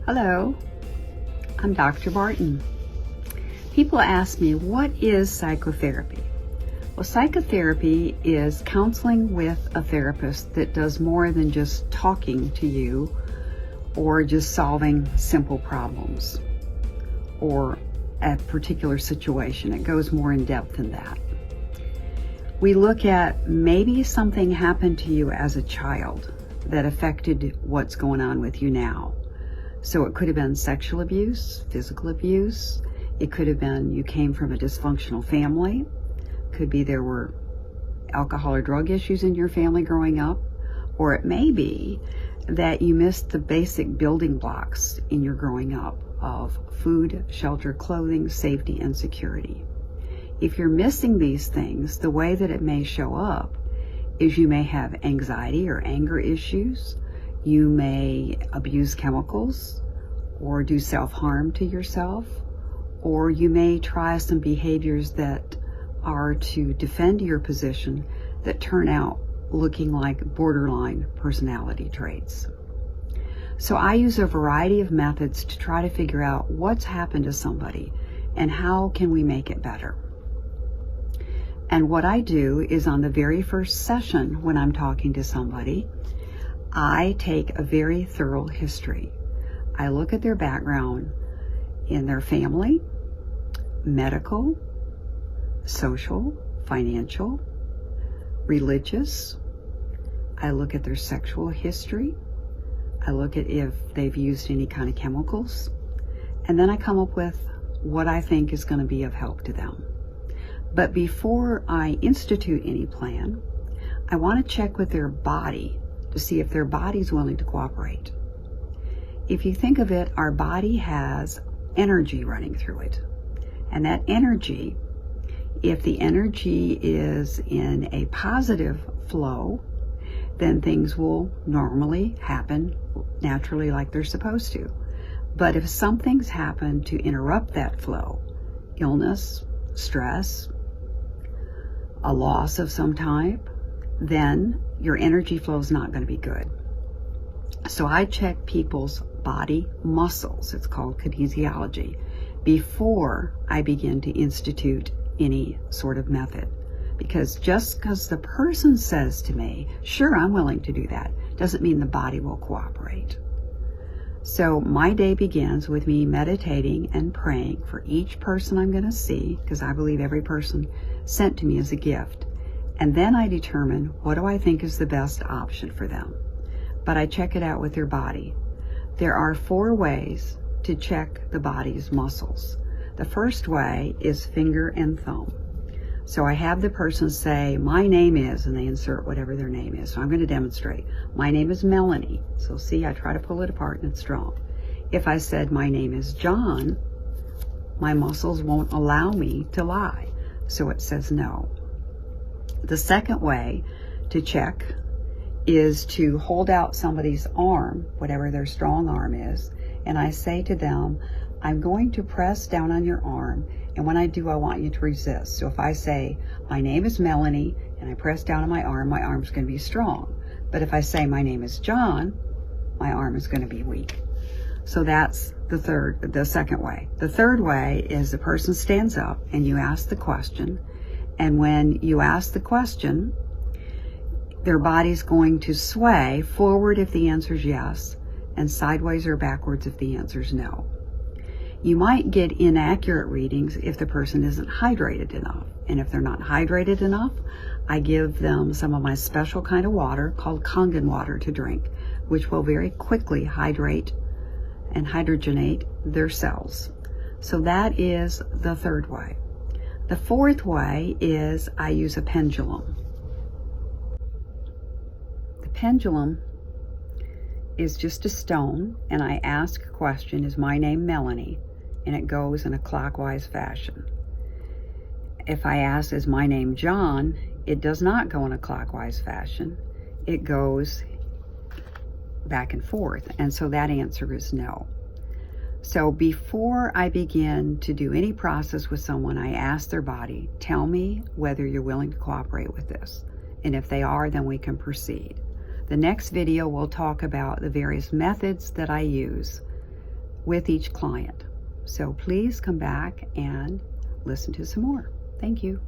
Hello, I'm Dr. Barton. People ask me, what is psychotherapy? Well, psychotherapy is counseling with a therapist that does more than just talking to you or just solving simple problems or a particular situation. It goes more in depth than that. We look at maybe something happened to you as a child that affected what's going on with you now. So it could have been sexual abuse, physical abuse. It could have been you came from a dysfunctional family. Could be there were alcohol or drug issues in your family growing up. Or it may be that you missed the basic building blocks in your growing up of food, shelter, clothing, safety, and security. If you're missing these things, the way that it may show up is you may have anxiety or anger issues. You may abuse chemicals or do self-harm to yourself, or you may try some behaviors that are to defend your position that turn out looking like borderline personality traits. So I use a variety of methods to try to figure out what's happened to somebody and how can we make it better. And what I do is on the very first session when I'm talking to somebody, I take a very thorough history. I look at their background in their family, medical, social, financial, religious. I look at their sexual history. I look at if they've used any kind of chemicals. And then I come up with what I think is going to be of help to them. But before I institute any plan, I want to check with their body to see if their body's willing to cooperate. If you think of it, our body has energy running through it. And that energy, if the energy is in a positive flow, then things will normally happen naturally like they're supposed to. But if something's happened to interrupt that flow, illness, stress, a loss of some type, then your energy flow is not going to be good. So I check people's body muscles, it's called kinesiology, before I begin to institute any sort of method. Because just because the person says to me, sure, I'm willing to do that, doesn't mean the body will cooperate. So my day begins with me meditating and praying for each person I'm going to see, because I believe every person sent to me is a gift. And then I determine what do I think is the best option for them. But I check it out with their body. There are 4 ways to check the body's muscles. The first way is finger and thumb. So I have the person say, my name is, and they insert whatever their name is. So I'm going to demonstrate. My name is Melanie. So see, I try to pull it apart and it's strong. If I said my name is John, my muscles won't allow me to lie. So it says no. The second way to check is to hold out somebody's arm, whatever their strong arm is, and I say to them, I'm going to press down on your arm, and when I do, I want you to resist. So if I say, my name is Melanie, and I press down on my arm's going to be strong. But if I say, my name is John, my arm is going to be weak. So that's the second way. The third way is the person stands up and you ask the question, and when you ask the question, their body's going to sway forward if the answer is yes, and sideways or backwards if the answer is no. You might get inaccurate readings if the person isn't hydrated enough. And if they're not hydrated enough, I give them some of my special kind of water called Kangen water to drink, which will very quickly hydrate and hydrogenate their cells. So that is the third way. The fourth way is I use a pendulum. The pendulum is just a stone, and I ask a question, is my name Melanie? And it goes in a clockwise fashion. If I ask, is my name John? It does not go in a clockwise fashion. It goes back and forth, and so that answer is no. So before I begin to do any process with someone, I ask their body, tell me whether you're willing to cooperate with this. And if they are, then we can proceed. The next video will talk about the various methods that I use with each client. So please come back and listen to some more. Thank you.